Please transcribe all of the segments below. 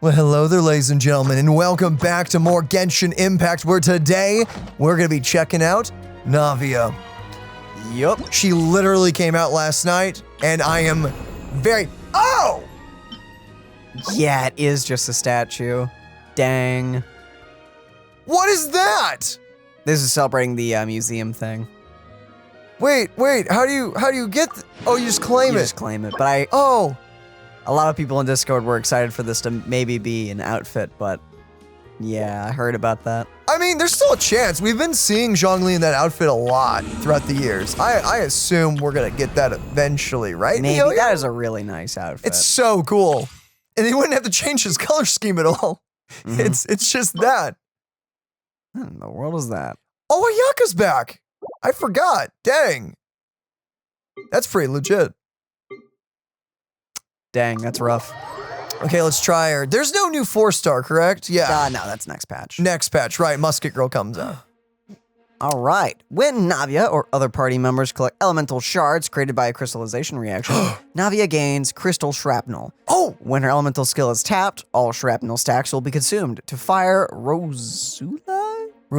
Well, hello there, ladies and gentlemen, and welcome back to more Genshin Impact, where today we're going to be checking out Navia. Yup. She literally came out last night, and I am very... Oh! Yeah, it is just a statue. Dang. What is that? This is celebrating the museum thing. Wait, how do you get... Oh, you just claim You it. just claim it, but Oh. a lot of people in Discord were excited for this to maybe be an outfit, but yeah, I heard about that. I mean, there's still a chance. We've been seeing Zhongli in that outfit a lot throughout the years. I assume we're going to get that eventually, right? Maybe. miHoYo? That is a really nice outfit. It's so cool. And he wouldn't have to change his color scheme at all. It's just that. What in the world is that? Oh, Ayaka's back. I forgot. Dang. That's pretty legit. Dang, that's rough. Okay, let's try her. There's no new 4-star, correct? Yeah. No, that's next patch. Next patch, right. Musket Girl comes out. All right. When Navia or other party members collect elemental shards created by a crystallization reaction, Navia gains crystal shrapnel. Oh! When her elemental skill is tapped, all shrapnel stacks will be consumed to fire Rosula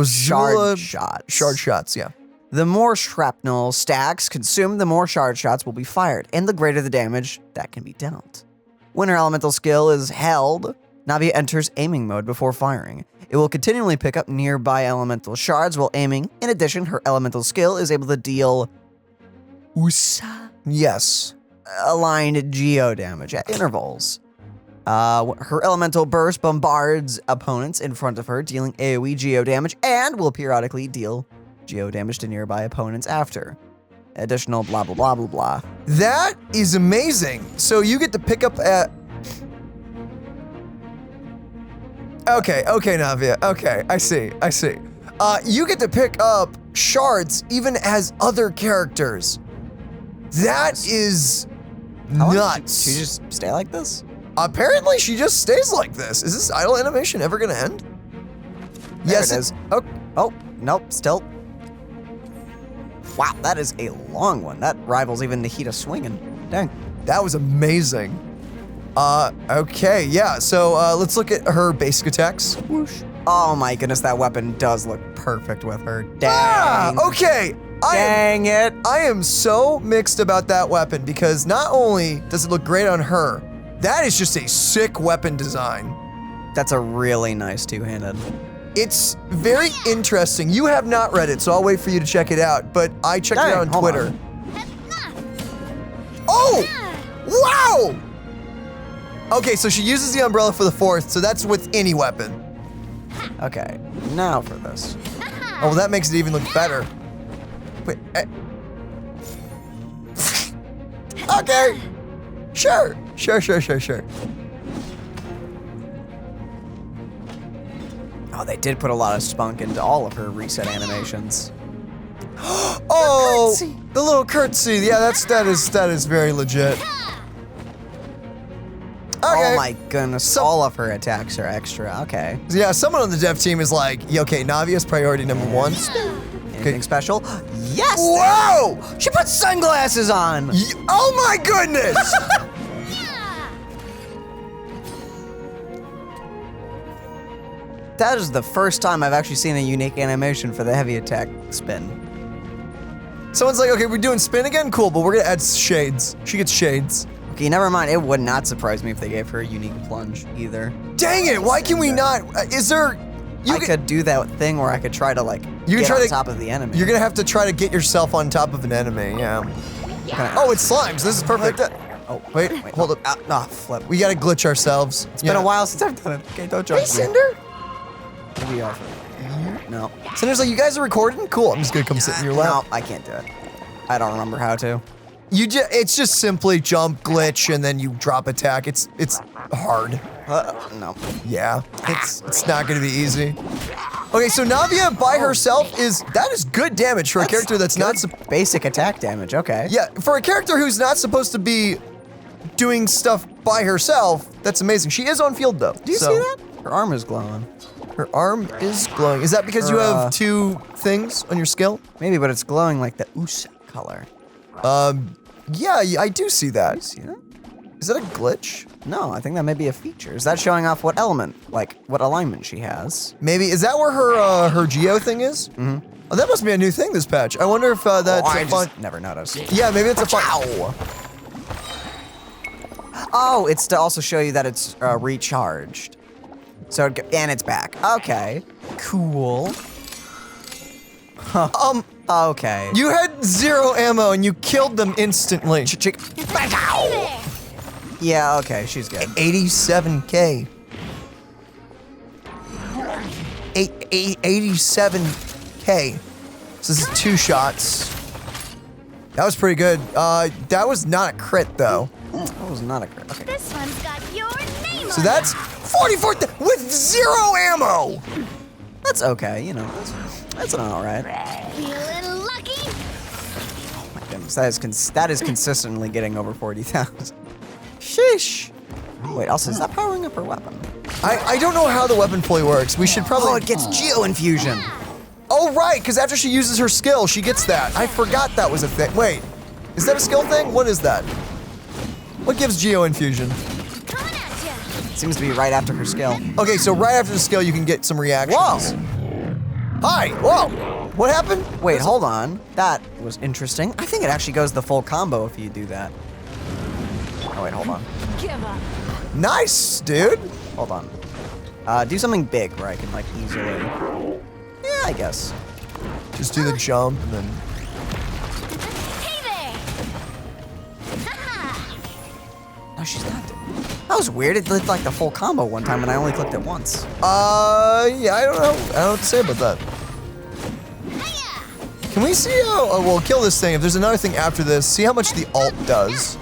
shard shots. Shard shots, yeah. The more shrapnel stacks consumed, the more shard shots will be fired, and the greater the damage that can be dealt. When her elemental skill is held, Navia enters aiming mode before firing. It will continually pick up nearby elemental shards while aiming. In addition, her elemental skill is able to deal Yes. aligned geo damage at intervals. Her elemental burst bombards opponents in front of her, dealing AoE geo damage, and will periodically deal geo damage to nearby opponents after. Additional blah blah blah blah blah. That is amazing. So you get to pick up at... Okay, Navia. Okay, I see. You get to pick up shards even as other characters. That is nuts. She just stay like this? Apparently, she just stays like this. Is this idle animation ever gonna end? Yes, it is. Oh, Oh, nope, still. Wow, that is a long one. That rivals even the heat of swinging. Dang. that was amazing. Okay, yeah. So let's look at her basic attacks. Whoosh. Oh my goodness, that weapon does look perfect with her. Dang. Ah, okay. Dang it. I am so mixed about that weapon because not only does it look great on her, that is just a sick weapon design. That's a really nice two-handed. It's very interesting. You have not read it, so I'll wait for you to check it out, but I checked it out on hold Twitter. on. Oh! Wow! Okay, so she uses the umbrella for the 4th, so that's with any weapon. Okay, now for this. Oh, well, that makes it even look better. Wait, okay. Sure. Oh, they did put a lot of spunk into all of her reset animations. Oh, the little curtsy. Yeah, that is very legit. Okay. Oh my goodness, all of her attacks are extra. Okay. Yeah, someone on the dev team is like, yeah, okay, Navia's priority number 1. Anything special? Yes! Whoa! She put sunglasses on! Oh my goodness! That is the first time I've actually seen a unique animation for the heavy attack spin. Someone's like, okay, we're doing spin again? Cool, but we're gonna add shades. She gets shades. Okay, never mind. It would not surprise me if they gave her a unique plunge either. Dang it, why can we not? Is there... I could do that thing where I could try to like get on top of the enemy. You're gonna have to try to get yourself on top of an enemy, yeah. Oh, it's slimes. This is perfect. Oh, wait, hold up. Flip. We gotta glitch ourselves. It's been a while since I've done it. Okay, don't judge me. Hey, Cinder. Maybe off. No. Cinder's like, you guys are recording? Cool, I'm just gonna come sit in your lap. No, I can't do it. I don't remember how to. It's just simply jump, glitch, and then you drop attack. It's hard. No. Yeah, it's not gonna be easy. Okay, so Navia by herself that is good damage for a character that's not basic attack damage. Okay. Yeah, for a character who's not supposed to be doing stuff by herself. That's amazing. She is on field though. Do you see that? Her arm is glowing. Her arm is glowing. Is that because you have 2 things on your skill? Maybe, but it's glowing like the ooze color. Yeah, I do see that. See that? Is that a glitch? No, I think that may be a feature. Is that showing off what element, like what alignment she has? Maybe, is that where her geo thing is? Mm-hmm. Oh, that must be a new thing this patch. I wonder if that's I a fun... just never noticed. Yeah, maybe it's a fun... Ow! Oh, it's to also show you that it's recharged. So, and it's back. Okay. Cool. Huh. Okay. You had 0 ammo and you killed them instantly. Yeah, okay, she's good. 87K. 87K. So this is 2 shots. That was pretty good. That was not a crit though. That was not a crit. Okay. This one's got your name So on that's 44 with 0 ammo. That's okay, you know. That's all right. it. Feeling lucky? Oh my goodness, that is consistently getting over 40,000. Sheesh. Wait, also, is that powering up her weapon? I don't know how the weapon fully works. We should probably... Oh, it gets Geo Infusion. Oh, right, because after she uses her skill, she gets that. I forgot that was a thing. Wait, is that a skill thing? What is that? What gives Geo Infusion? Coming at ya. Seems to be right after her skill. Okay, so right after the skill, you can get some reactions. Whoa. Hi, whoa. What happened? Wait, hold on. That was interesting. I think it actually goes the full combo if you do that. Oh, wait, hold on. Give up. Nice, dude. Hold on. Do something big where I can, like, easily... Yeah, I guess. Just do the jump and then... Hey there. Haha. No, she's not. That was weird. It did, like, the full combo one time, and I only clicked it once. Yeah, I don't know. I don't know what to say about that. Hiya. Can we see how... Oh, we'll kill this thing. If there's another thing after this, see how much the alt does.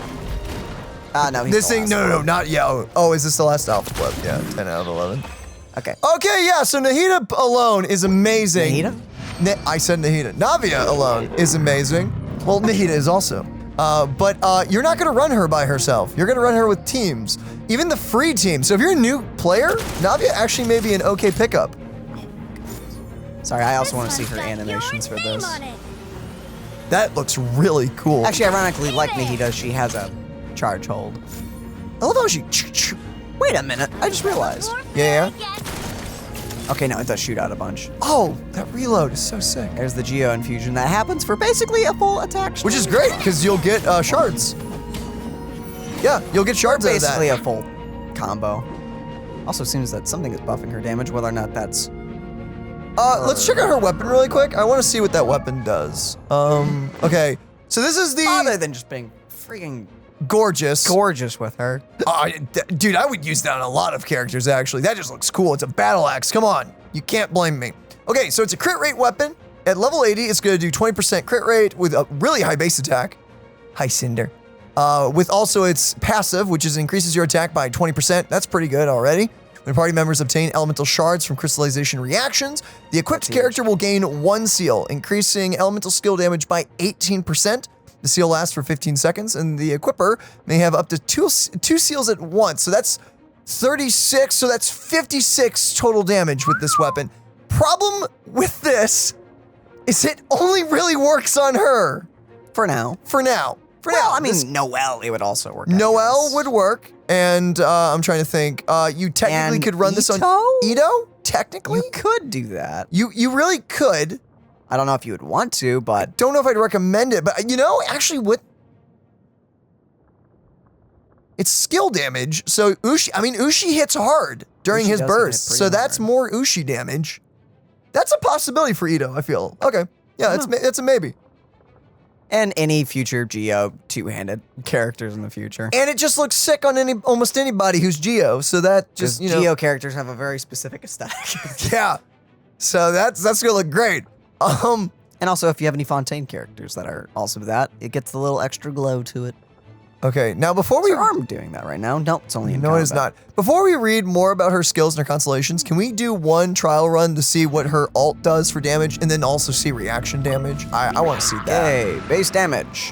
No, he's This the thing, last no, one. not, yeah. Oh, is this the last alpha clip? Yeah, 10 out of 11. Okay. Okay, yeah, so Nahida alone is amazing. Nahida? I said Nahida. Navia alone is amazing. Well, Nahida is also. But you're not gonna run her by herself. You're gonna run her with teams. Even the free team. So if you're a new player, Navia actually may be an okay pickup. Sorry, I also This want to see one's her got animations for your name this. on it. That looks really cool. Actually, ironically, like Nahida, she has a charge hold. I love how she... Wait a minute, I just realized. More Yeah, food, I guess. Okay, no, it does shoot out a bunch. Oh, that reload is so sick. There's the Geo Infusion that happens for basically a full attack. Which is great, because you'll get shards. Yeah, you'll get shards out of that. Basically a full combo. Also seems that something is buffing her damage, whether or not that's... Let's check out her weapon really quick. I want to see what that weapon does. Okay. So this is the Other than just being freaking gorgeous. gorgeous with her. Dude, I would use that on a lot of characters, actually. That just looks cool. It's a battle axe. Come on. You can't blame me. Okay, so it's a crit rate weapon. At level 80, it's going to do 20% crit rate with a really high base attack. High Cinder. With also its passive, which is increases your attack by 20%. That's pretty good already. When party members obtain elemental shards from crystallization reactions, the equipped character will gain 1 seal, increasing elemental skill damage by 18%. The seal lasts for 15 seconds, and the equipper may have up to two seals at once. So that's 36, so that's 56 total damage with this weapon. Problem with this is it only really works on her. For now. For now. Well, I mean, This- Noelle, it would also work. I Noelle guess. would work, and I'm trying to think. You technically And could run this on Ito? Ito. Technically, You could do that. you really could. I don't know if you would want to, but Don't know if I'd recommend it, but you know, actually, it's skill damage. So Ushi hits hard during Ushi his does hit burst, pretty so that's hard. more Ushi damage. That's a possibility for Ito. I feel okay. Yeah, it's a maybe. and any future Geo two-handed characters in the future. And it just looks sick on almost anybody who's Geo. So that just Because Geo characters have a very specific aesthetic. yeah. So that's gonna look great. And also, if you have any Fontaine characters that are also that, it gets a little extra glow to it. Okay, now before Is we her arm doing that right now? Nope, it's only in No, it is combat. not. Before we read more about her skills and her constellations, can we do one trial run to see what her alt does for damage and then also see reaction damage? I want to see that. Hey, base damage.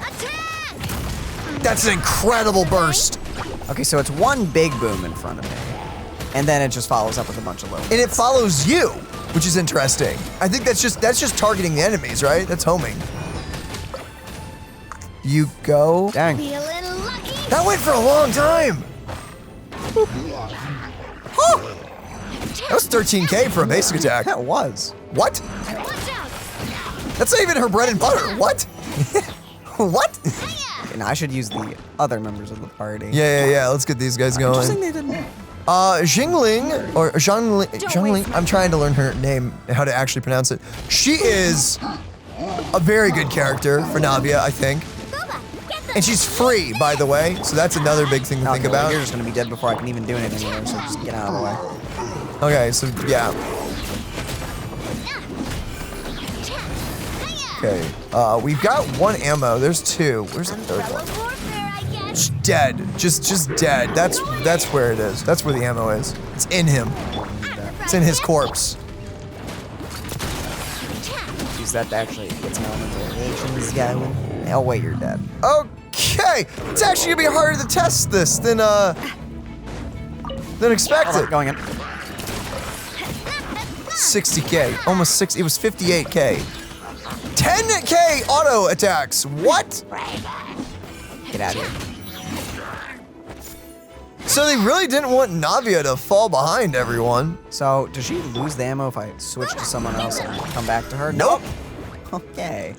That's an incredible burst. Okay, so it's one big boom in front of me. And then it just follows up with a bunch of low. And it follows you, which is interesting. I think that's just targeting the enemies, right? That's homing. You go. Dang. Feeling lucky? That went for a long time. Oh, that was 13K for a basic attack. That was. What? Watch out! That's not even her bread and butter. What? What? And I should use the other members of the party. Yeah. Let's get these guys going. Interesting they didn't. Jingling, or Zhongling, I'm trying to learn her name, how to actually pronounce it. She is a very good character for Navia, I think. Boba, get the And she's free, by the way, so that's another big thing to think about. You're just gonna be dead before I can even do anything here, so just get out of the way. Okay, so yeah. Okay, we've got one ammo. There's two. Where's the third one? warfare, I guess. Just dead. Just dead. That's where it is. That's where the ammo is. It's in him. It's in his corpse. Use that to actually get some elemental reactions going. Oh wait, you're dead. Okay, it's actually gonna be harder to test this than expected. Going in. 60K, almost 60. It was 58K. 10K auto attacks. What? Get out of here. So they really didn't want Navia to fall behind everyone. So does she lose the ammo if I switch to someone else and come back to her? Nope. Okay.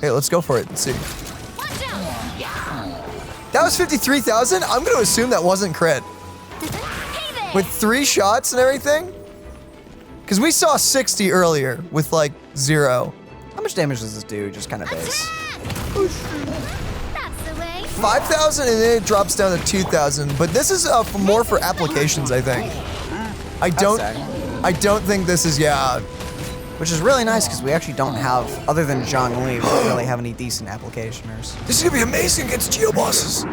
Hey, let's go for it and see. Watch out! That was 53,000. I'm gonna assume that wasn't crit. Hey there! With 3 shots and everything? Because we saw 60 earlier with like 0. How much damage does this do? Just kind of base. That's the way. 5,000 and then it drops down to 2,000. But this is more for applications, I think. I don't think this is, yeah. Which is really nice because we actually don't have, other than Zhongli, we don't really have any decent applicationers. This is gonna be amazing against geo bosses.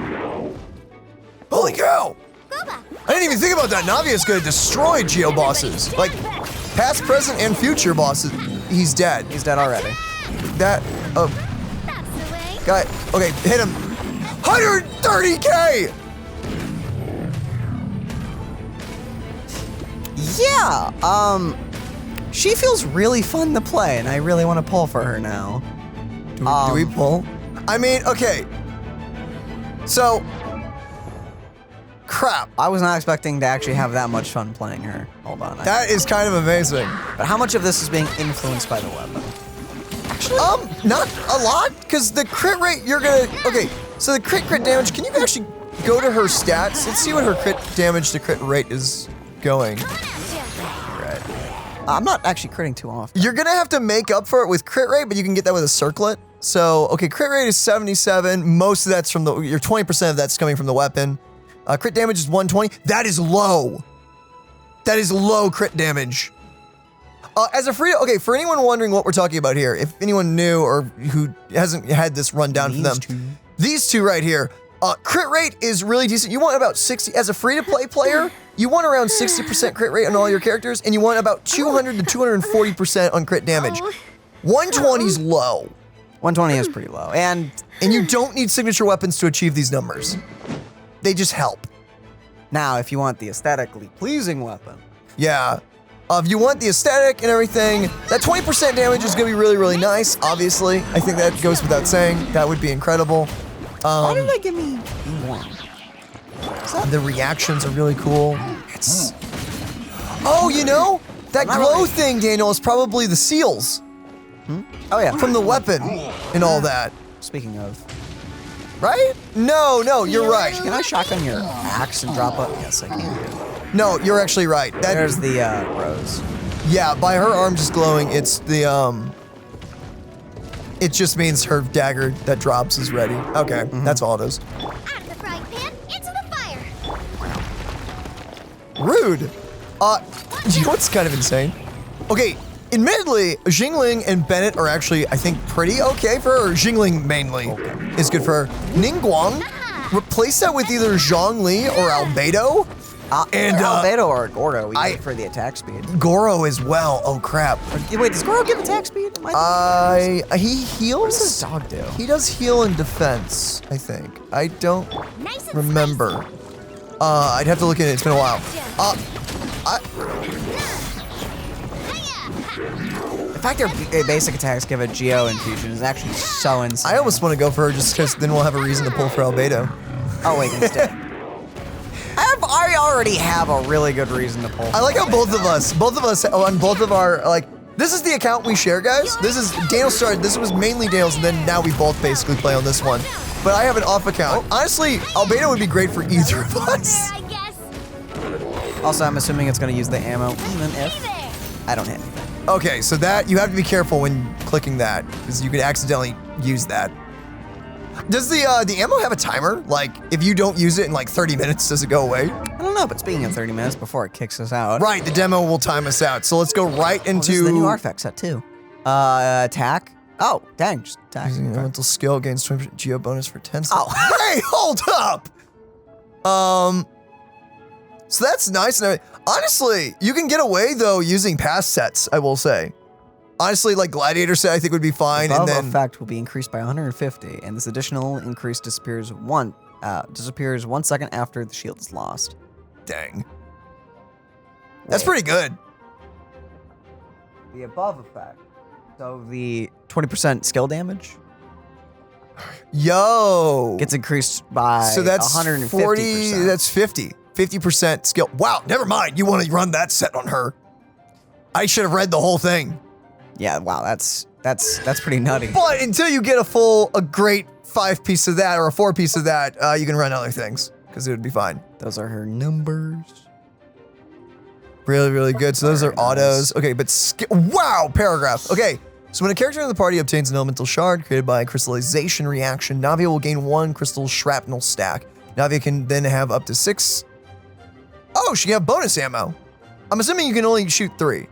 Holy cow! Boba, I didn't even think about that. Navia's gonna destroy geo bosses. Like, past, present, and future bosses. He's dead. He's dead already. That, that's the way. guy, okay, hit him. 130K! Yeah, she feels really fun to play, and I really want to pull for her now. Do we pull? I mean, okay. So, crap. I was not expecting to actually have that much fun playing her. Hold on. That is kind of amazing. But how much of this is being influenced by the weapon? Not a lot, because the crit rate you're gonna, okay, so the crit damage, can you actually go to her stats? Let's see what her crit damage to crit rate is going. I'm not actually critting too often. You're gonna have to make up for it with crit rate, but you can get that with a circlet. So, okay, crit rate is 77. Most of that's from your 20% of that's coming from the weapon. Crit damage is 120. That is low. That is low crit damage. As a free, okay, for anyone wondering what we're talking about here, if anyone new or who hasn't had this rundown for them, these two right here, crit rate is really decent. You want about 60, as a free-to-play player, you want around 60% crit rate on all your characters, and you want about 200 to 240% on crit damage. 120 is low. 120 is pretty low, and you don't need signature weapons to achieve these numbers. They just help. now if you want the aesthetically pleasing weapon, Yeah. If you want the aesthetic and everything, that 20% damage is gonna be really, really nice, obviously. I think that goes without saying. That would be incredible. why did they give me E1? The reactions are really cool. It's... Oh, you know? That glow thing, Daniel, is probably the seals. Oh yeah, From the weapon and all that. Speaking of, Right? No, you're right. can I shotgun your axe and drop up? Yes, I can. No, you're actually right. That, There's the rose. yeah, by her arm just glowing, it's the, it just means her dagger that drops is ready. Okay, that's all it is. Out of the frying pan, into the fire. Rude. You know what's kind of insane? Okay, admittedly, Jingling and Bennett are actually, I think, pretty okay for her. Jingling mainly is good for her. Ningguang, replace that with either Zhongli or Albedo. And Albedo or Goro, we get for the attack speed. Goro as well. Oh crap. Wait, does Goro give attack speed? He heals. What does this dog do? He does heal in defense, I think. I don't Nice and remember. I'd have to look at it. It's been a while. The fact their basic attacks give a Geo infusion is actually so insane. I almost want to go for her just because then we'll have a reason to pull for Albedo. Oh, wait, he's dead. I already have a really good reason to pull. I like how both of us on both of our, like, this is the account we share, guys. This is, Daniel started, this was mainly Daniel's, and then now we both basically play on this one. But I have an off account. Honestly, Albedo would be great for either of us. I guess. Also, I'm assuming it's going to use the ammo, even if I don't hit anything. Okay, so that, you have to be careful when clicking that, because you could accidentally use that. Does the ammo have a timer? Like, if you don't use it in like 30 minutes, does it go away? I don't know, but speaking of 30 minutes before it kicks us out. Right, the demo will time us out. So let's go right into... This is the new artifact set too. Attack. Oh, dang, just attack. Using an elemental skill gains 20% geo bonus for 10 seconds. Oh. Hey, hold up! So that's nice and everything. Honestly, you can get away though using past sets, I will say. Honestly, like Gladiator set I think would be fine, The and then effect will be increased by 150, and this additional increase disappears 1 second after the shield is lost. dang. That's Wait. pretty good. The above effect. So the 20% skill damage Yo. gets increased by So that's 150%. 40, that's 50. 50% skill. Wow, never mind. You want to run that set on her. I should have read the whole thing. Yeah, wow, that's pretty nutty. But until you get a great 5-piece of that or a 4-piece of that, you can run other things because it would be fine. Those are her numbers. Really, really good. So those are autos. Okay, but wow, paragraph. Okay, so when a character in the party obtains an elemental shard created by a crystallization reaction, Navia will gain 1 crystal shrapnel stack. Navia can then have up to 6. Oh, she can have bonus ammo. I'm assuming you can only shoot 3.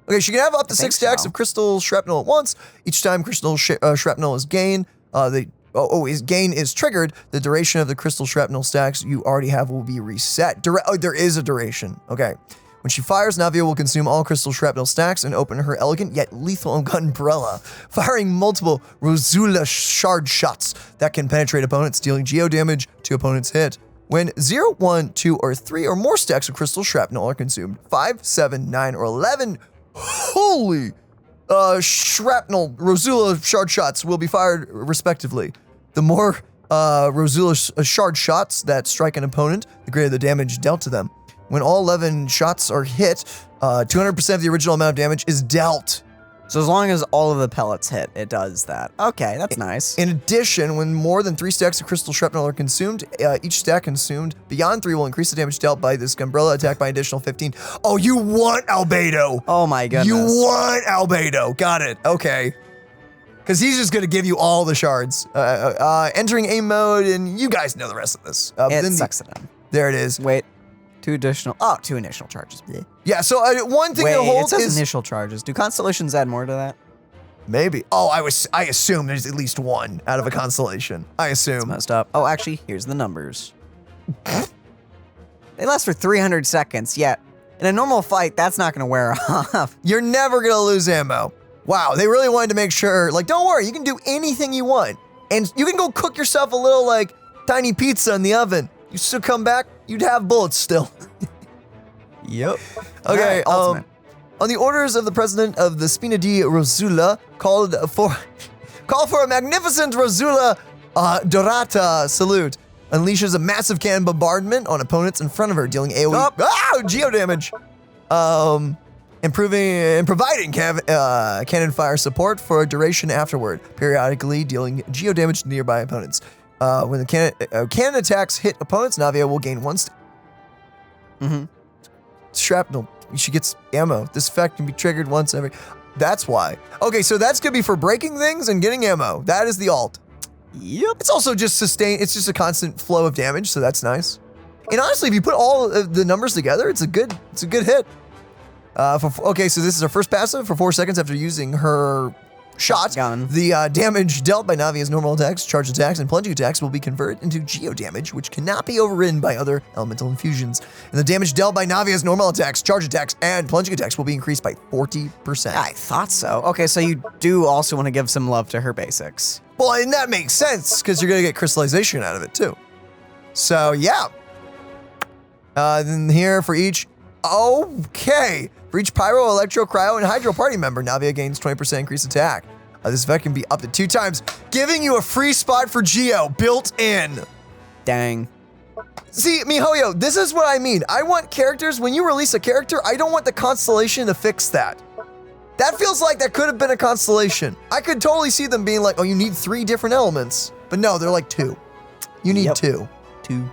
Okay, she can have up to 6 stacks of crystal shrapnel at once. Each time crystal shrapnel is gained, his gain is triggered, the duration of the crystal shrapnel stacks you already have will be reset. There is a duration. Okay. When she fires, Navia will consume all crystal shrapnel stacks and open her elegant yet lethal umbrella, firing multiple Rosula shard shots that can penetrate opponents, dealing geo damage to opponents hit. When 0, 1, 2, or 3 or more stacks of crystal shrapnel are consumed, 5, 7, 9, or 11 holy shrapnel Rosula shard shots will be fired respectively. The more Rosula shard shots that strike an opponent, the greater the damage dealt to them. When all 11 shots are hit, 200% of the original amount of damage is dealt. So as long as all of the pellets hit, it does that. Okay, that's nice. In addition, when more than 3 stacks of crystal shrapnel are consumed, each stack consumed beyond 3 will increase the damage dealt by this umbrella attack by an additional 15. Oh, you want Albedo. Oh my goodness. You want Albedo. Got it. Okay. Because he's just going to give you all the shards. Entering aim mode, and you guys know the rest of this. It sucks it in. There it is. Wait. 2 initial charges. Blech. Yeah, so one thing Wait, to hold it says is initial charges. Do constellations add more to that? maybe. Oh, I assume there's at least 1 out of a constellation. I assume. Messed up. Oh, actually, here's the numbers. They last for 300 seconds, yet in a normal fight, that's not going to wear off. You're never going to lose ammo. Wow, they really wanted to make sure, like, don't worry, you can do anything you want. And you can go cook yourself a little, like, tiny pizza in the oven. You still come back, you'd have bullets still. Yep. Okay, Right, ultimate. on the orders of the president of the Spina di Rosula, call for a magnificent Rosula Dorata salute. Unleashes a massive cannon bombardment on opponents in front of her, dealing AoE geo damage. And providing cannon fire support for a duration afterward, periodically dealing geo damage to nearby opponents. When the cannon attacks hit opponents, Navia will gain 1 shrapnel. She gets ammo. This effect can be triggered once every... That's why. Okay, so that's gonna be for breaking things and getting ammo. That is the alt. Yep. It's also just it's just a constant flow of damage, so that's nice. And honestly, if you put all of the numbers together, it's a good hit. Okay, so this is her first passive for 4 seconds after using her shot. Gun. The damage dealt by Navia's normal attacks, charge attacks, and plunging attacks will be converted into geo damage, which cannot be overridden by other elemental infusions. And the damage dealt by Navia's normal attacks, charge attacks, and plunging attacks will be increased by 40%. I thought so. Okay, so you do also want to give some love to her basics. Well, and that makes sense, because you're going to get crystallization out of it, too. So, yeah. Then here for each... Okay. For each Pyro, Electro, Cryo, and Hydro party member, Navia gains 20% increased attack. This effect can be up to 2 times, giving you a free spot for Geo built in. Dang. See, miHoYo, this is what I mean. I want characters, when you release a character, I don't want the constellation to fix that. That feels like that could have been a constellation. I could totally see them being like, oh, you need 3 different elements. But no, they're like 2. You need 2. 2.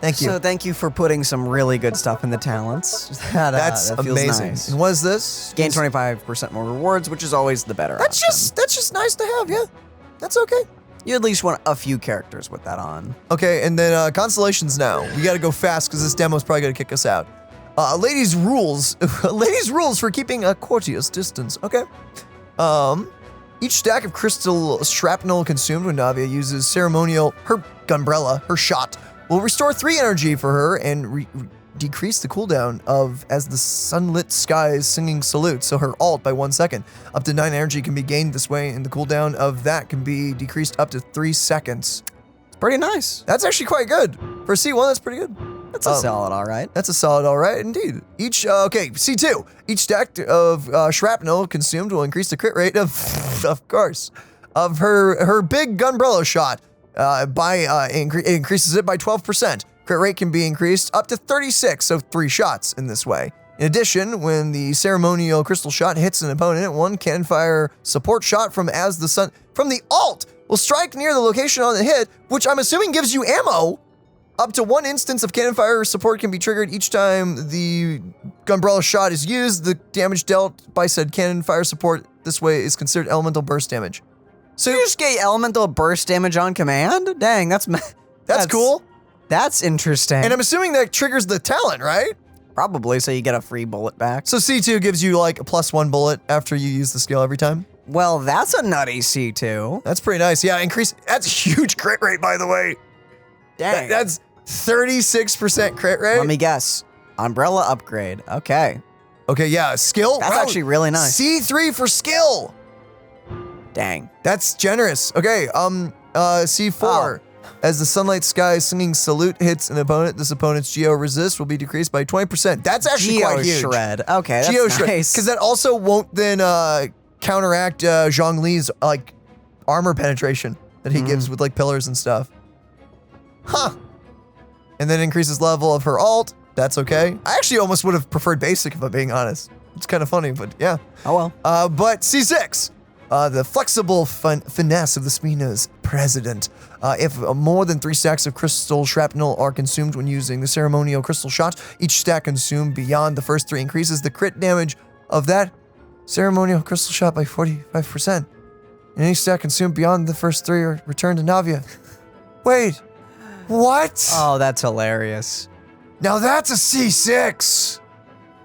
Thank you. So thank you for putting some really good stuff in the talents. That's that feels amazing. Nice. And what is this? Gain 25% more rewards, which is always the better That's just nice to have, yeah. That's okay. You at least want a few characters with that on. Okay, and then constellations now. We gotta go fast because this demo's probably gonna kick us out. Ladies' rules. Ladies' rules for keeping a courteous distance. Okay. Each stack of crystal shrapnel consumed when Navia uses ceremonial, her gunbrella, her shot, will restore 3 energy for her and decrease the cooldown of as the sunlit skies singing salute, so her ult by 1 second. Up to 9 energy can be gained this way, and the cooldown of that can be decreased up to 3 seconds. It's pretty nice. That's actually quite good. For C1, that's pretty good. That's a solid all right. That's a solid all right, indeed. Each, okay, C2. Each stack of shrapnel consumed will increase the crit rate of course, of her big gunbrella shot. It increases it by 12%. Crit rate can be increased up to 36, so 3 shots in this way. In addition, when the ceremonial crystal shot hits an opponent, one can fire support shot from the ult will strike near the location on the hit, which I'm assuming gives you ammo. Up to 1 instance of cannon fire support can be triggered each time the gunbrella shot is used. The damage dealt by said cannon fire support this way is considered elemental burst damage. So you just get elemental burst damage on command? Dang, that's cool. That's interesting. And I'm assuming that triggers the talent, right? Probably, so you get a free bullet back. So C2 gives you like a +1 bullet after you use the skill every time? Well, that's a nutty C2. That's pretty nice. Yeah, that's a huge crit rate, by the way. Dang. That's 36% crit rate. Let me guess. Umbrella upgrade. Okay. Okay, yeah, skill. That's actually really nice. C3 for skill. Dang. That's generous. Okay, C4. Oh. As the sunlight sky singing salute hits an opponent, this opponent's Geo resist will be decreased by 20%. That's actually quite huge. Geo shred. Okay, that's Geo nice. shred. Because that also won't then counteract Zhongli's like armor penetration that he gives with like pillars and stuff. Huh. And then increases level of her ult. That's okay. I actually almost would have preferred basic if I'm being honest. It's kind of funny, but yeah. Oh well. But C6. The flexible finesse of the Spina's president. If more than 3 stacks of crystal shrapnel are consumed when using the ceremonial crystal shot, each stack consumed beyond the first 3 increases the crit damage of that ceremonial crystal shot by 45%. And any stack consumed beyond the first 3 are returned to Navia. Wait, what? Oh, that's hilarious. Now that's a C6.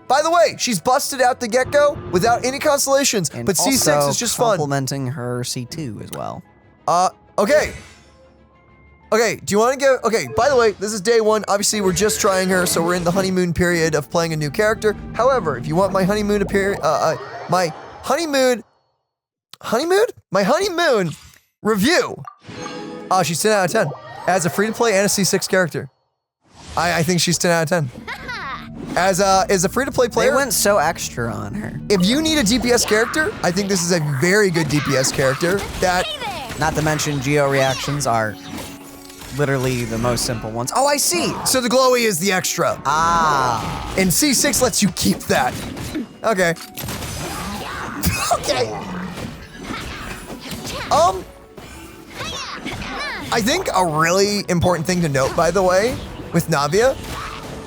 By the way, she's busted out the get-go without any constellations, And but C6 also is just fun. complementing her C2 as well. Okay. Okay, do you want to get... Okay, by the way, this is day 1. Obviously, we're just trying her, so we're in the honeymoon period of playing a new character. However, if you want my honeymoon my honeymoon review, she's 10 out of 10. As a free-to-play and a C6 character. I think she's 10 out of 10. As a free-to-play player, They went so extra on her. if you need a DPS character, I think this is a very good DPS character that... Not to mention Geo reactions are literally the most simple ones. Oh, I see. So the glowy is the extra. Ah. And C6 lets you keep that. Okay. Okay. I think a really important thing to note, by the way, with Navia,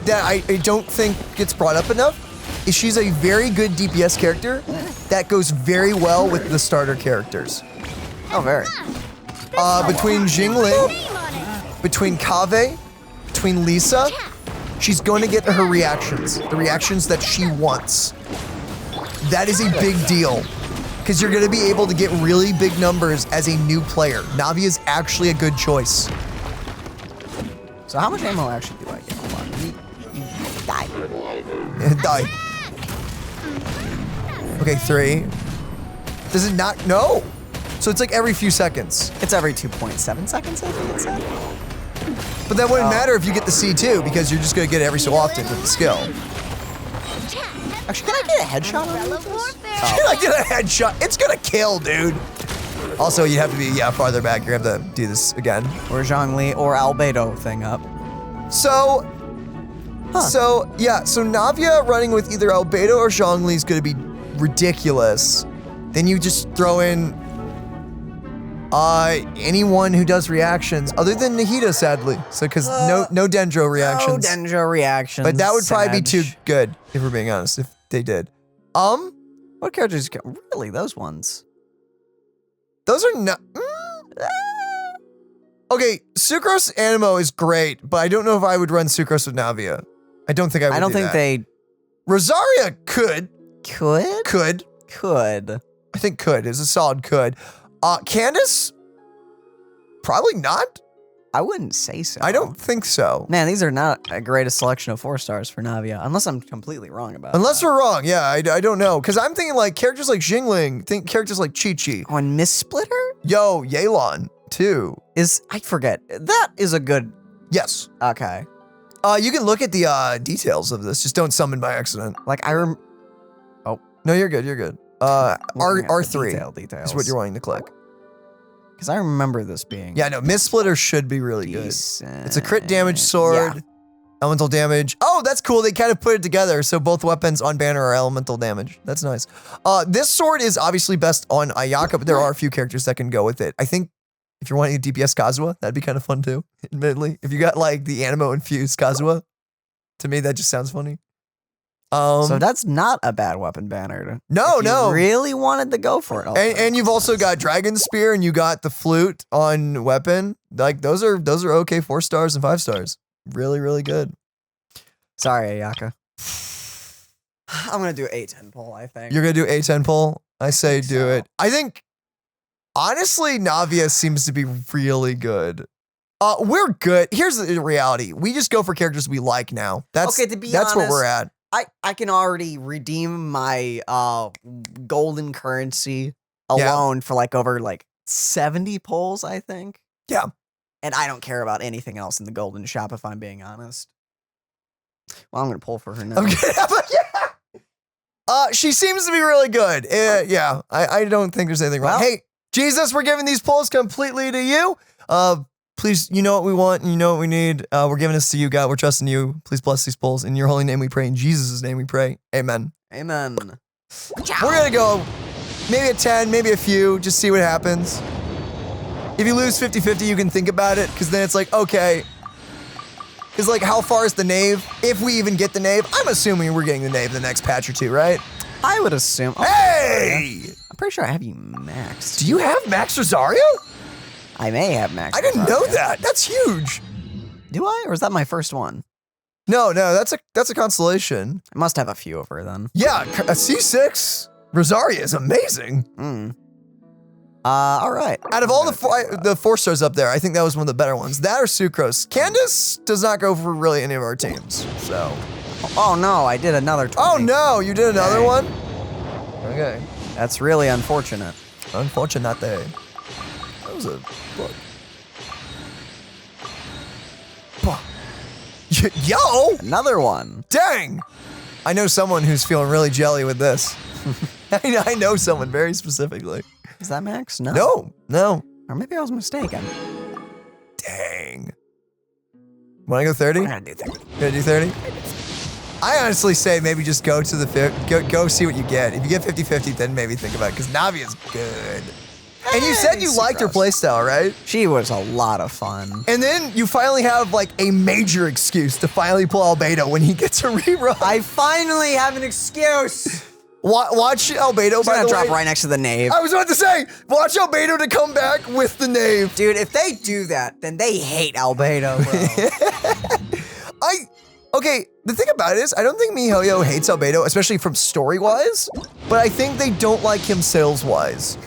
that I don't think gets brought up enough, is she's a very good DPS character that goes very well with the starter characters. Oh, very. Between Jingling, between Kaveh, between Lisa, she's going to get her reactions, the reactions that she wants. That is a big deal, because you're going to be able to get really big numbers as a new player. Navia is actually a good choice. So how much ammo actually do I get? Hold on. You die. Die. Okay, 3. Does it not? No. So it's like every few seconds. It's every 2.7 seconds, I think it said. But that wouldn't matter if you get the C2, because you're just going to get it every so often with the skill. Actually, can I get a headshot on this? Can I get a headshot? It's going to kill, dude. Also, you'd have to be, farther back. You're gonna have to do this again. Or Zhongli or Albedo thing up. So Navia running with either Albedo or Zhongli is gonna be ridiculous. Then you just throw in anyone who does reactions other than Nahida, sadly. So, because no Dendro reactions. No Dendro reactions. But that would probably be too good, if we're being honest, if they did. What characters? Really, those ones? Those are not. Okay, Sucrose Animo is great, but I don't know if I would run Sucrose with Navia. I don't think I would. I don't think that. they. Rosaria could. Could. I think could is a solid could. Candace? Probably not. I wouldn't say so. I don't think so. Man, these are not a greatest selection of 4 stars for Navia, unless I'm completely wrong about Unless that. we're wrong, yeah, I don't know. Because I'm thinking like characters like Xingling, think characters like Chi-Chi. Oh, and Miss Splitter? Yo, Yelan, too. I forget. That is a good... Yes. Okay. You can look at the details of this. Just don't summon by accident. Like, Oh. No, you're good, you're good. R3 details. is what you're wanting to click. Because I remember this being... Yeah, no, Miss Splitter should be really decent. good. It's a crit damage sword. Yeah. Elemental damage. Oh, that's cool. They kind of put it together. So both weapons on banner are elemental damage. That's nice. This sword is obviously best on Ayaka, but there are a few characters that can go with it. I think if you're wanting a DPS Kazuha, that'd be kind of fun too, admittedly. If you got like the Animo infused Kazuha, to me, that just sounds funny. So that's not a bad weapon banner. No, if you really wanted to go for it. And you've also got Dragon Spear and you got the flute on weapon. Like those are okay 4 stars and 5 stars. Really, really good. Sorry, Ayaka. I'm gonna do A10 poll, I think. You're gonna do A10 poll? I say do it. I think honestly, Navia seems to be really good. We're good. Here's the reality. We just go for characters we like now. That's okay, to be that's honest, where we're at. I can already redeem my golden currency alone for like over like 70 polls, I think. Yeah. And I don't care about anything else in the golden shop if I'm being honest. Well, I'm gonna pull for her now. Okay. She seems to be really good. Yeah. I don't think there's anything wrong. Well, Hey, Jesus, we're giving these polls completely to you. Please, you know what we want and you know what we need. We're giving this to you, God. We're trusting you. Please bless these polls. In your holy name we pray. In Jesus' name we pray. Amen. Amen. We're going to go maybe a 10, maybe a few. Just see what happens. If you lose 50-50, you can think about it. Because then it's like, okay. Because like, how far is the Knave? If we even get the Knave. I'm assuming we're getting the Knave the next patch or two, right? I would assume. Oh, Hey! I'm pretty sure I have you maxed. Do you have Max Rosario? I may have maxed. I didn't know Rosario. that. That's huge. Do I? Or is that my first one? No, that's a constellation. I must have a few of her then. Yeah, a C6 Rosaria is amazing. All right. Out of all the 4 stars up there, I think that was one of the better ones. That or Sucrose. Candace does not go for really any of our teams, so. Oh no, I did another 20. Oh no, you did another one? Okay. That's really unfortunate. Unfortunate. That was a book. Yo! Another one. Dang! I know someone who's feeling really jelly with this. I know someone very specifically. Is that max? No. No. Or maybe I was mistaken. Dang. Wanna go 30? I'm gonna do 30. Gonna do 30? I honestly say maybe just go to the go see what you get. If you get 50-50, then maybe think about it, because Navia's good. And you said you liked her playstyle, right? She was a lot of fun. And then you finally have like a major excuse to finally pull Albedo when he gets a rerun. I finally have an excuse. Watch Albedo, It's by gonna the drop way. right next to the Knave. I was about to say, watch Albedo to come back with the Knave. Dude, if they do that, then they hate Albedo, bro. Okay, the thing about it is, I don't think miHoYo hates Albedo, especially from story-wise, but I think they don't like him sales-wise.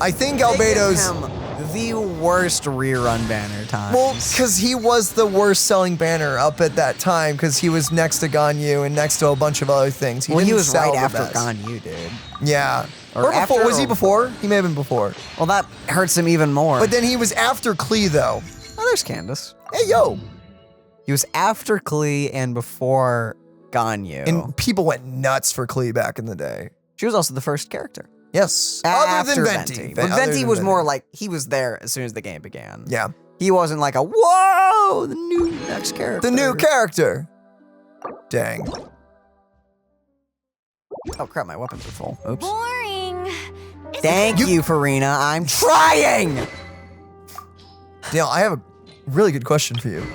I think Albedo's... They give him the worst rerun banner times. Well, because he was the worst selling banner up at that time, because he was next to Ganyu and next to a bunch of other things. He didn't was sell right the after best. Ganyu, dude. Yeah. Or Or before, after was he or before? He may have been before. Well, that hurts him even more. But then he was after Klee, though. Oh, there's Candace. Hey, yo. He was after Klee and before Ganyu. And people went nuts for Klee back in the day. She was also the first character. Yes. After Other than Venti. Venti. But Other Venti than was more like, he was there as soon as the game began. Yeah. He wasn't like a, whoa, the new next character. The new character. Dang. Oh crap, my weapons are full. Oops. Boring. Thank you, Furina. I'm trying! Dale, I have a really good question for you.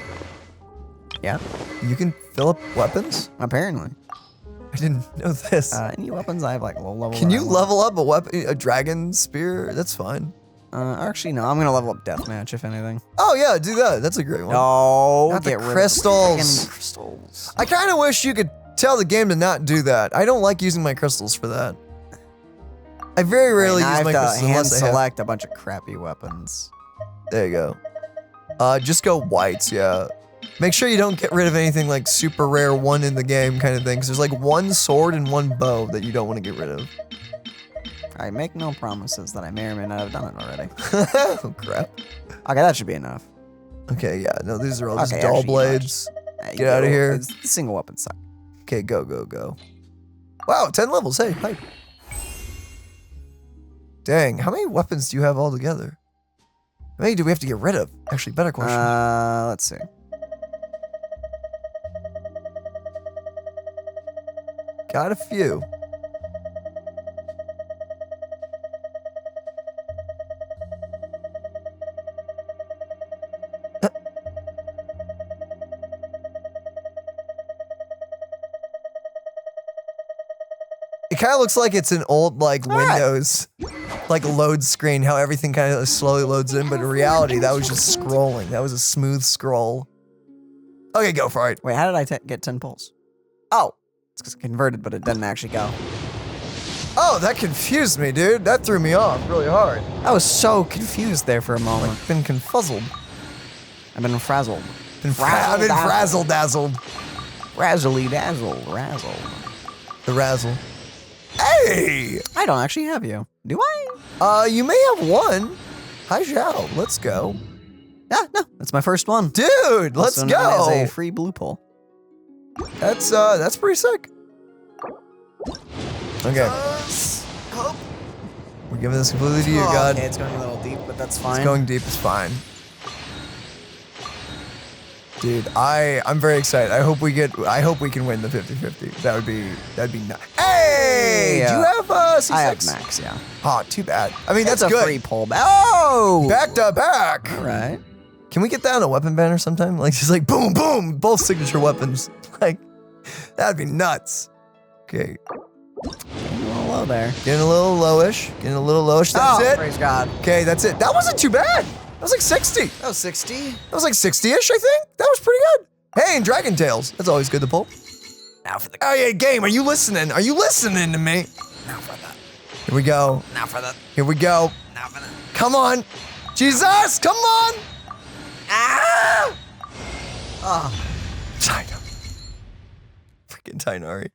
Yeah, You can fill up weapons? apparently. I didn't know this. Any weapons I have like low level. Can that you I want. level up a weapon, a dragon spear? That's fine. Actually, no. I'm gonna level up deathmatch if anything. Oh yeah, do that. That's a great one. No, Not the get rid of crystals. friggin' crystals. I kind of wish you could tell the game to not do that. I don't like using my crystals for that. I very rarely I use have my to crystals hand unless I have. select a bunch of crappy weapons. There you go. Just go whites, yeah. Make sure you don't get rid of anything like super rare one in the game kind of thing, because there's like one sword and one bow that you don't want to get rid of. I make no promises that I may or may not have done it already. Oh crap. Okay, that should be enough. Okay, yeah, no, these are all just Okay, dull actually, you know what? blades. You Get outta know, here. It's the single weapon suck. Okay, go, go, go. Wow, 10 levels, hey, hi. Dang, how many weapons do you have altogether? How many do we have to get rid of? Actually, better question. Let's see. Got a few. It kind of looks like it's an old, like, Windows, like, load screen, how everything kind of slowly loads in, but in reality, that was just scrolling. That was a smooth scroll. Okay, go for it. Wait, how did I get 10 pulls? Oh, it's because I converted, but it didn't actually go. Oh, that confused me, dude. That threw me off really hard. I was so confused there for a moment. I've been confuzzled. I've been frazzled. I've been frazzle-dazzled. Razzly dazzle, razzle. The razzle. Hey! I don't actually have you. Do I? You may have one. Hi, Zhao. Let's go. Yeah, no, that's my first one. Dude, let's Also known as a go. free blue pull. That's pretty sick. Okay. We're giving this completely to you, God. Okay, it's going a little deep, but that's fine. It's going deep, it's fine. Dude, I'm very excited. I hope we can win the 50-50. That'd be nice. Hey! Do you have C6? I have max, yeah. Oh, too bad. I mean, That's that's a good. free pull back. Oh! Back to back. All right. Can we get that on a weapon banner sometime? Like, just like boom, boom, both signature weapons. Like, that'd be nuts. Okay. Getting a little low there. Getting a little lowish. Getting a little lowish. That's it. Praise God. Okay, that's it. That wasn't too bad. That was like 60. That was 60. That was like 60-ish, I think. That was pretty good. Hey, and Dragon Tails. That's always good to pull. Now for the... Oh yeah, game. Are you listening? Are you listening to me? Now for that. Here we go. Now for that. Here we go. Now for that. Come on. Jesus, come on. Ah! Oh. China. Freaking Tainari.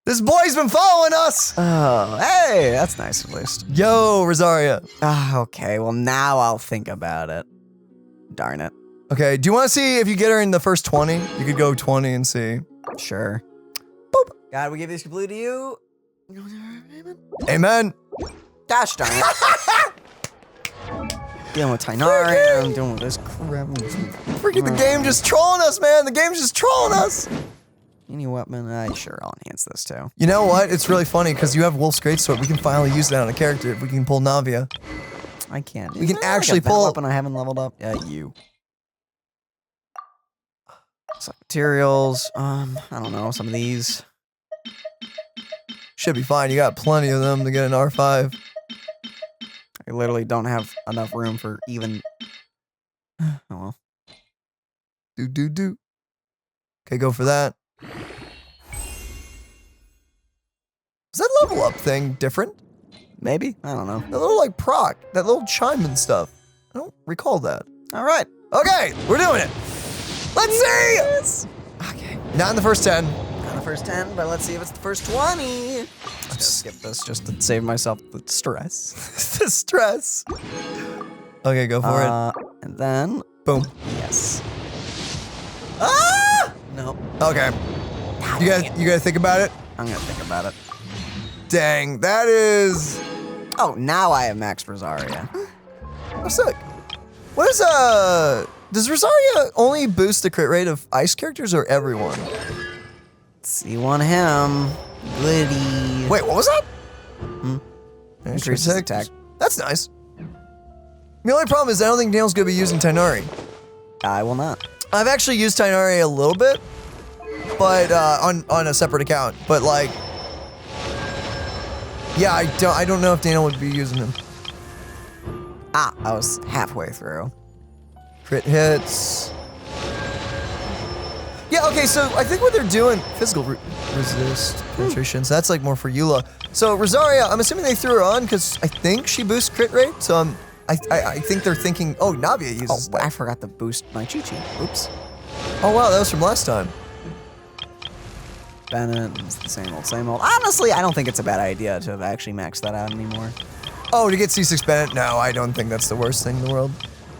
This boy's been following us. Oh, hey, that's nice at least. Yo, Rosaria. Ah, okay, well now I'll think about it. Darn it. Okay, do you want to see if you get her in the first 20? You could go 20 and see. Sure. Boop. God, we give this blue to you. Amen. Gosh darn it. Dealing with Tainari, I'm dealing with this crap. Freaking the game just trolling us, man. The game's just trolling us. Any weapon? Sure, I'll enhance this too. You know what? It's really funny because you have Wolf's Greatsword. We can finally use that on a character if we can pull Navia. I can't. We can actually pull- weapon I haven't leveled up. You. Select materials. I don't know. Some of these. Should be fine. You got plenty of them to get an R5. I literally don't have enough room for even. Oh well. Do. Okay, go for that. Is that level up thing different? Maybe. I don't know. That little like proc, that little chime and stuff. I don't recall that. All right. Okay, we're doing it. Let's see. Okay. Not in the first 10. Not the first 10, but let's see if it's the first 20. Let's just skip this just to save myself the stress. The stress. Okay, go for it. And then, Boom. yes. Ah! No. Okay. You gotta think about it. I'm gonna think about it. Dang, that is... Oh, now I have max Rosaria. Oh, sick. What is, does Rosaria only boost the crit rate of ice characters or everyone? C1 him. Goody. Wait, what was that? Increases attack. That's nice. The only problem is I don't think Daniel's gonna be using Tighnari. I will not. I've actually used Tighnari a little bit, but on a separate account. But like, yeah, I don't know if Daniel would be using him. Ah, I was halfway through. Crit hits. Yeah, okay, so I think what they're doing, physical resist penetrations, that's like more for Eula. So Rosaria, I'm assuming they threw her on because I think she boosts crit rate. So I think they're thinking, oh, Navia uses that. I forgot to boost my Chi-Chi. Oops. Oh wow, that was from last time. Bennett, it's the same old, same old. Honestly, I don't think it's a bad idea to have actually maxed that out anymore. Oh, to get C6 Bennett? No, I don't think that's the worst thing in the world.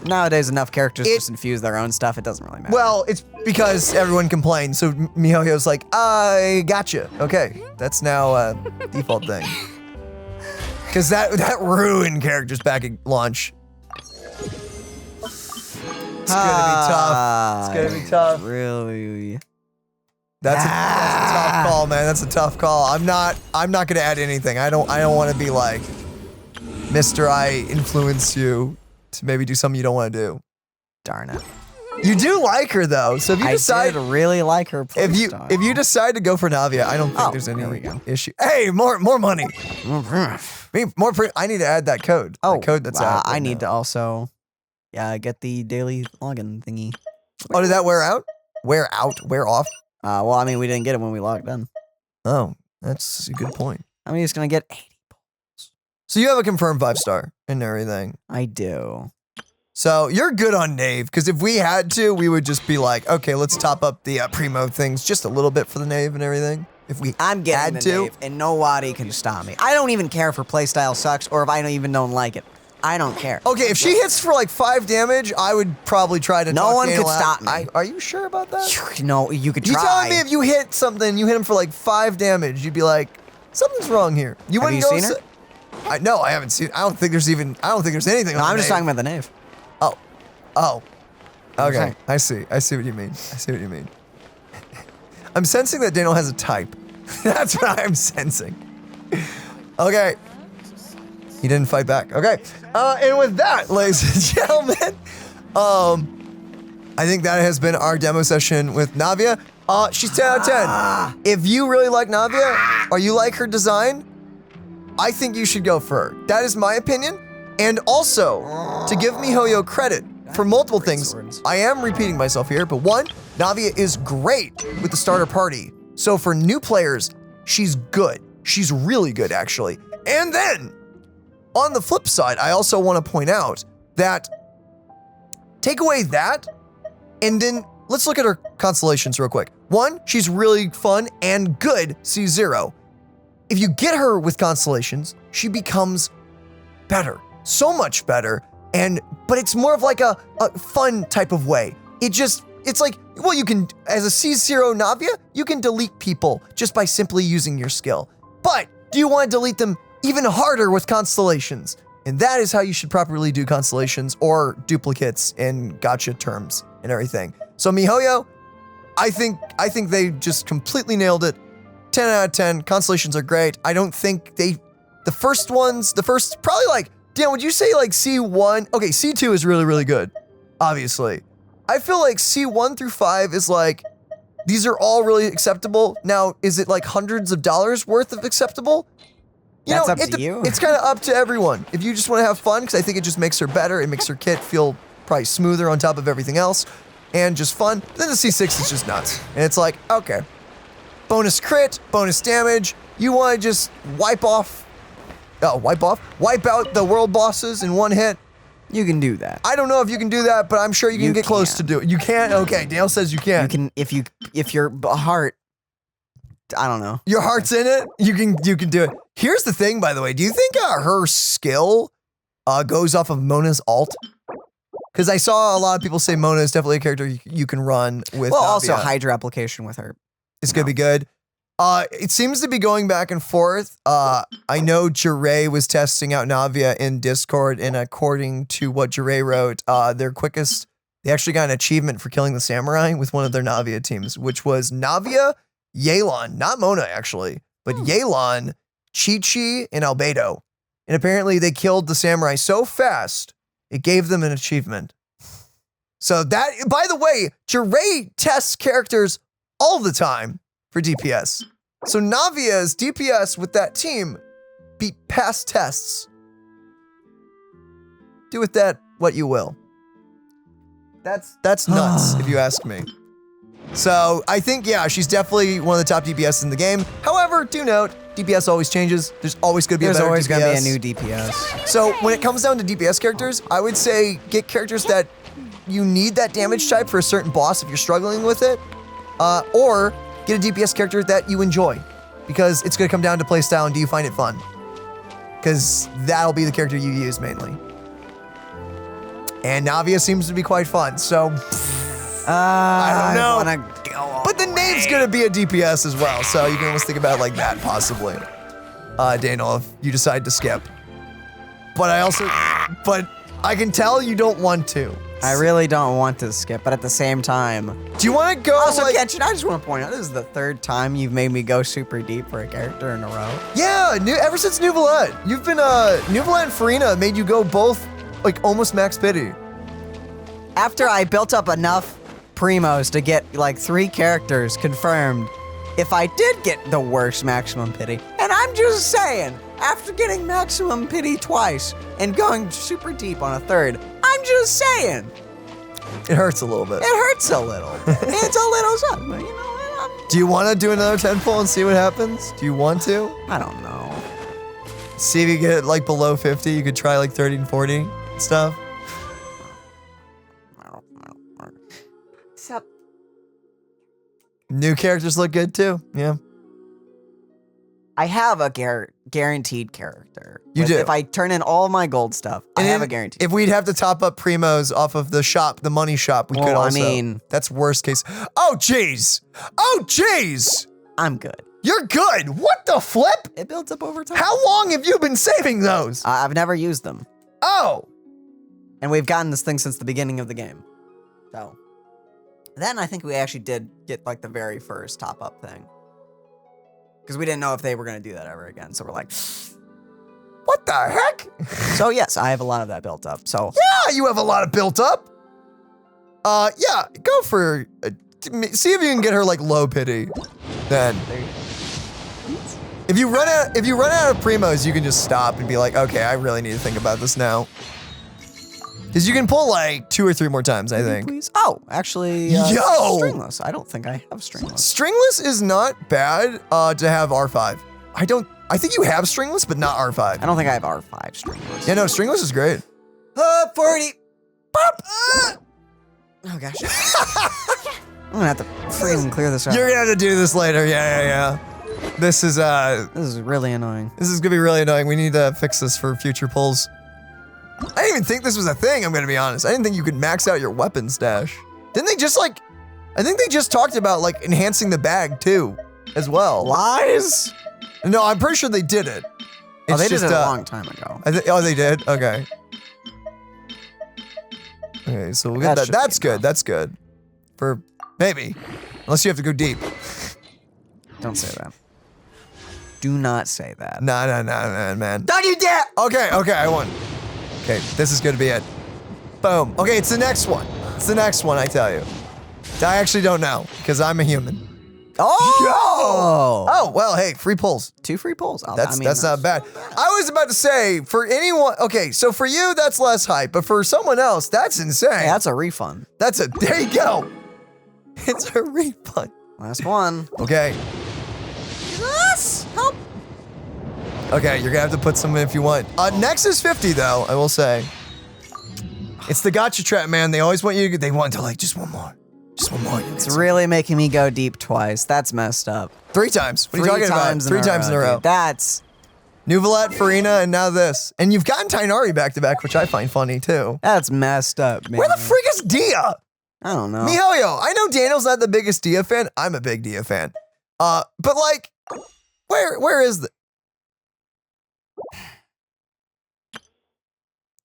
Nowadays, enough characters just infuse their own stuff. It doesn't really matter. Well, it's because everyone complained, so miHoYo's like, I gotcha. Okay, that's now a default thing. Because that ruined characters back at launch. It's gonna be tough. It's gonna be tough. Really? That's a tough call, man. That's a tough call. I'm not gonna add anything. I don't want to be like, Mr. I influence you to maybe do something you don't want to do. Darn it. You do like her though, so if you decide, I did really like her if you decide to go for Navia, I don't think there's any issue. Hey, more money. I need to add that code. Oh, the code that's out. I need to also, get the daily login thingy. Oh, did that wear out? Wear off? Well, I mean, we didn't get it when we logged in. Oh, that's a good point. I'm just gonna get 80 balls. So you have a confirmed 5-star and everything. I do. So you're good on Knave, because if we had to, we would just be like, okay, let's top up the primo things just a little bit for the Knave and everything. If we I'm getting had the to. Knave, and nobody can stop me. I don't even care if her playstyle sucks or if I don't like it. I don't care. Okay, if she hits for like 5 damage, I would probably try to. No one Daniel could out. stop me. Are you sure about that? No, you could try. You telling me if you hit something, you hit him for like 5 damage, you'd be like, something's wrong here. You Have wouldn't you go. seen her? No, I haven't seen. I don't think there's anything. No, on I'm the just Knave. talking about the Knave. Oh. Okay. saying. I see what you mean. I'm sensing that Daniel has a type. That's what I'm sensing. Okay. He didn't fight back. Okay. And with that, ladies and gentlemen, I think that has been our demo session with Navia. She's 10 out of 10. If you really like Navia, or you like her design, I think you should go for her. That is my opinion. And also, to give miHoYo credit for multiple things, I am repeating myself here, but one, Navia is great with the starter party. So for new players, she's good. She's really good, actually. And then, on the flip side, I also want to point out that take away that, and then let's look at her constellations real quick. One, she's really fun and good C0. If you get her with constellations, she becomes better. So much better, but it's more of like a fun type of way. It's like, well, you can, as a C0 Navia, you can delete people just by simply using your skill. But do you want to delete them even harder with constellations? And that is how you should properly do constellations or duplicates in gacha terms and everything. So miHoYo, I think they just completely nailed it. 10 out of 10. Constellations are great. I don't think the first probably like, Dan, would you say like C1? Okay, C2 is really, really good, obviously. I feel like C1 through 5 is like, these are all really acceptable. Now, is it like hundreds of dollars worth of acceptable? That's up to you. It's kind of up to everyone. If you just want to have fun, because I think it just makes her better. It makes her kit feel probably smoother on top of everything else and just fun. Then the C6 is just nuts. And it's like, okay, bonus crit, bonus damage. You want to just wipe out the world bosses in one hit. You can do that. I don't know if you can do that, but I'm sure you can get close to do it. You can? Okay, Dale says you can. You can, if your heart, I don't know. Your heart's in it, you can do it. Here's the thing, by the way. Do you think her skill goes off of Mona's alt? Because I saw a lot of people say Mona is definitely a character you can run with. Well, Navia. also Hydra application with her. It's gonna be good. It seems to be going back and forth. I know Jure was testing out Navia in Discord, and according to what Jure wrote, they actually got an achievement for killing the samurai with one of their Navia teams, which was Navia, Yelan, not Mona actually, but Yelan, Chi-Chi, and Albedo. And apparently they killed the samurai so fast, it gave them an achievement. So that, by the way, Jure tests characters all the time for DPS. So Navia's DPS with that team beat past tests. Do with that what you will. That's nuts, if you ask me. So I think, yeah, she's definitely one of the top DPS in the game. However, do note, DPS always changes. There's always going to be a better DPS. There's always going to be a new DPS. So when it comes down to DPS characters, I would say get characters that you need that damage type for a certain boss if you're struggling with it. Or get a DPS character that you enjoy. Because it's going to come down to playstyle and do you find it fun. Because that'll be the character you use mainly. And Navia seems to be quite fun, so I don't know. But the name's gonna be a DPS as well, so you can almost think about it like that, possibly. Daniel, if you decide to skip. But I can tell you don't want to. I really don't want to skip, but at the same time. Do you want to go? Also, Genshin, I just want to point out, this is the third time you've made me go super deep for a character in a row. Yeah, ever since Nouvellette. You've been, Nouvellette and Furina made you go both, like, almost max pity. After I built up enough primos to get, like, 3 characters confirmed, if I did get the worst maximum pity, and I'm just saying, after getting maximum pity twice and going super deep on a third, I'm just saying. It hurts a little bit. It hurts a little. It's a little something, but you know what? Do you want to do another 10 pull and see what happens? Do you want to? I don't know. See if you get like below 50, you could try like 30 and 40 and stuff. Except new characters look good too, yeah. I have a guaranteed character. You do? If I turn in all my gold stuff, I have a guaranteed. If we'd have to top up primos off of the shop, the money shop, we could also. I mean, that's worst case. Oh, jeez. Oh, jeez. I'm good. You're good. What the flip? It builds up over time. How long have you been saving those? I've never used them. Oh. And we've gotten this thing since the beginning of the game. So. Then I think we actually did get like the very first top up thing. Because we didn't know if they were going to do that ever again. So we're like, what the heck? So yes, I have a lot of that built up. So yeah, you have a lot of built up. Yeah, go for, see if you can get her like low pity. Then. If you run out of primos, you can just stop and be like, okay, I really need to think about this now. Because you can pull like 2 or 3 more times, I think. Please. Oh, actually, Yo! Stringless. I don't think I have Stringless. Stringless is not bad to have R5. I think you have Stringless, but not R5. I don't think I have R5 Stringless. Yeah, no, Stringless is great. 40. Oh, gosh. I'm gonna have to freaking clear this out. You're gonna have to do this later. Yeah. This is really annoying. This is gonna be really annoying. We need to fix this for future pulls. I didn't even think this was a thing, I'm gonna be honest. I didn't think you could max out your weapon stash. Didn't they just like, I think they just talked about like enhancing the bag too, as well. Lies? No, I'm pretty sure they did it. Oh, they did it a long time ago. Oh, they did? Okay. Okay, so we'll get that. That's good, that's good. For, maybe. Unless you have to go deep. Don't say that. Do not say that. Nah, man. Don't you dare! Okay, I won. Okay, this is gonna be it. Boom. Okay, it's the next one. It's the next one, I tell you. I actually don't know, because I'm a human. Oh! Oh, well, hey, free pulls. 2 free pulls. That's not bad. I was about to say, for anyone, okay, so for you, that's less hype, but for someone else, that's insane. Hey, that's a refund. There you go. It's a refund. Last one. Okay. Yes! Help! Okay, you're gonna have to put some in if you want. Next is 50 though, I will say. It's the gotcha trap, man. They always want you to, they want to like, just one more. Just one more. It's really making me go deep twice. That's messed up. 3 times. What are you talking about? 3 times in a row. Dude, that's... Nouvellette, Furina, and now this. And you've gotten Tainari back-to-back, which I find funny too. That's messed up, man. Where the freak is Dia? I don't know. miHoYo. I know Daniel's not the biggest Dia fan. I'm a big Dia fan. But like, where is the?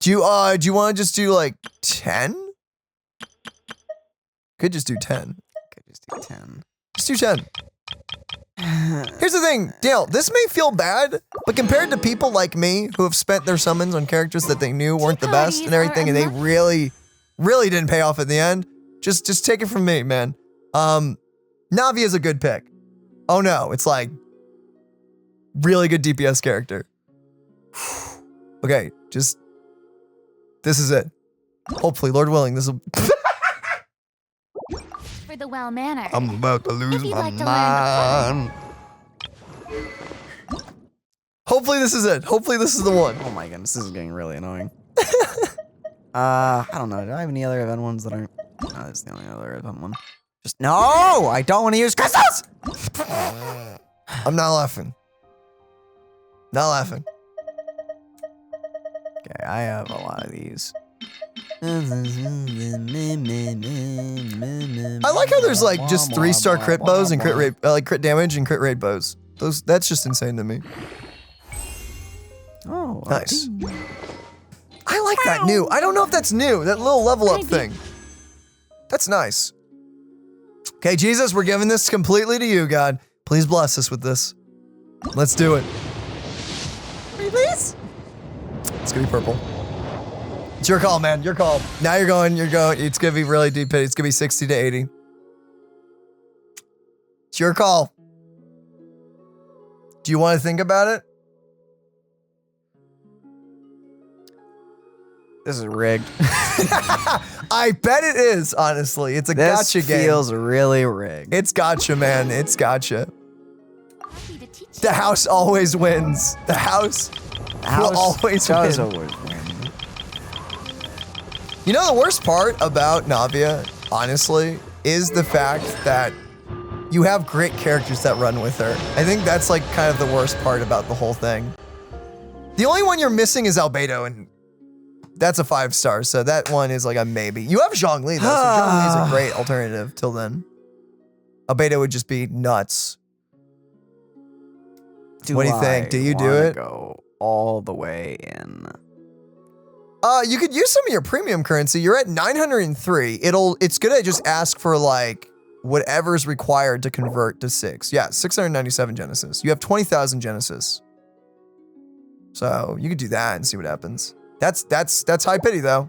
Do you want to just do like 10? Could just do 10. Could just do 10. Just do 10. Here's the thing, Dale, this may feel bad, but compared to people like me who have spent their summons on characters that they knew weren't the best and everything, and they really, really didn't pay off at the end, just take it from me, man. Navia is a good pick. Oh no, it's like really good DPS character. Okay, this is it. Hopefully, Lord willing, this will. For the well manner. I'm about to lose If you'd my like to mind. Hopefully this is it. Hopefully this is the one. Oh my goodness, this is getting really annoying. I don't know. Do I have any other event ones that aren't? No, this is the only other event one. Just no! I don't want to use crystals! I'm not laughing. Not laughing. Okay, I have a lot of these. I like how there's like just 3-star crit bows and crit rate, like crit damage and crit rate bows. That's just insane to me. Oh, Nice. I like that new. I don't know if that's new. That little level up thing. That's nice. Okay, Jesus, we're giving this completely to you, God. Please bless us with this. Let's do it. Please? It's gonna be purple. It's your call, man. Your call. Now you're going. It's gonna be really deep. It's gonna be 60 to 80. It's your call. Do you want to think about it? This is rigged. I bet it is, honestly. It's a gotcha game. This feels really rigged. It's gotcha, man. It's gotcha. The house always wins. The house will always does win. always win. You know the worst part about Navia, honestly, is the fact that you have great characters that run with her. I think that's like kind of the worst part about the whole thing. The only one you're missing is Albedo, and that's a 5-star, so that one is like a maybe. You have Zhongli though, so Zhongli is a great alternative till then. Albedo would just be nuts. What do you think? Do you do it? Go all the way in. You could use some of your premium currency. You're at 903. It's gonna just ask for like whatever's required to convert to 6. Yeah, 697 Genesis. You have 20,000 Genesis. So you could do that and see what happens. That's high pity though.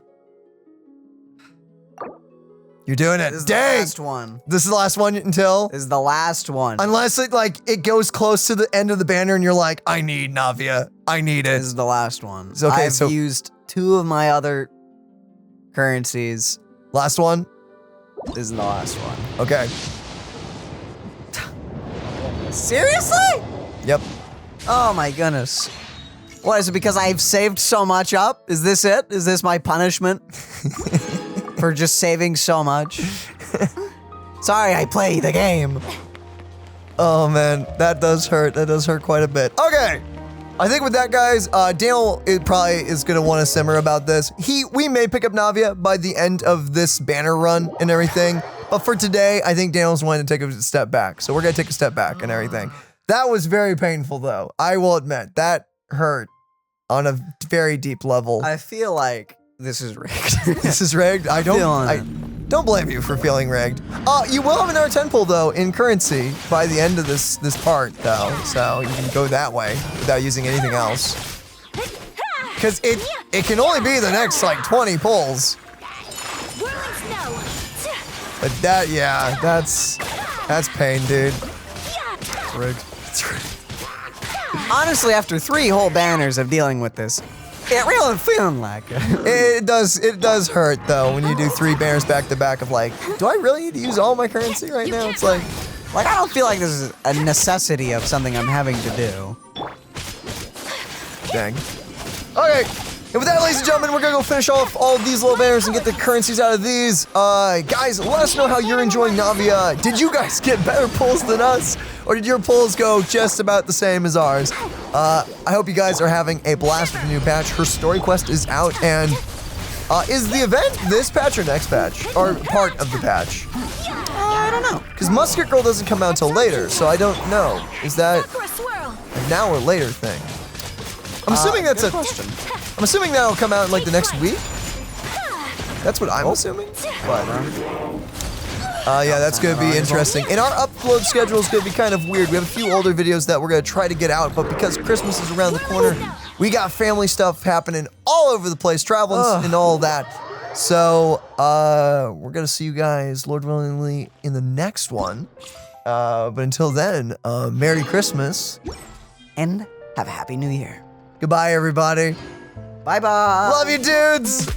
You're doing it. This is Dang! the last one. This is the last one until? This is the last one. Unless it goes close to the end of the banner and you're like, I need Navia. I need it. This is the last one. It's okay, I've used 2 of my other currencies. Last one? This is the last one. Okay. Seriously? Yep. Oh my goodness. What, is it because I've saved so much up? Is this it? Is this my punishment? For just saving so much? Sorry, I play the game. Oh man, that does hurt. That does hurt quite a bit. Okay. I think with that, guys, Daniel probably is gonna want to simmer about this. We may pick up Navia by the end of this banner run and everything, but for today, I think Daniel's wanting to take a step back. So we're gonna take a step back and everything. That was very painful, though. I will admit that hurt on a very deep level. I feel like this is rigged. This is rigged. I don't blame you for feeling rigged. You will have another 10 pull though in currency by the end of this part though, so you can go that way without using anything else. Because it can only be the next like 20 pulls. But that's pain, dude. It's rigged. It's rigged. Honestly, after 3 whole banners of dealing with this, it really feeling like it. It does hurt though when you do 3 banners back to back of like, do I really need to use all my currency right now? It's like I don't feel like this is a necessity of something I'm having to do. Dang. Okay. And with that, ladies and gentlemen, we're gonna go finish off all of these little banners and get the currencies out of these. Guys, let us know how you're enjoying Navia. Did you guys get better pulls than us? Or did your pulls go just about the same as ours? I hope you guys are having a blast with the new patch. Her story quest is out, and is the event this patch or next patch? Or part of the patch? I don't Because Musket Girl doesn't come out till later, so I don't know. Is that For a swirl. a now or later thing? I'm assuming that's good a question. I'm assuming that'll come out in like the next week. That's what I'm assuming. But yeah, that's gonna be interesting. And our upload schedule is gonna be kind of weird. We have a few older videos that we're gonna try to get out, but because Christmas is around the corner, we got family stuff happening all over the place, traveling and all that. So we're gonna see you guys, Lord willingly, in the next one. But until then, Merry Christmas. And have a Happy New Year. Goodbye, everybody. Bye-bye. Love you, dudes.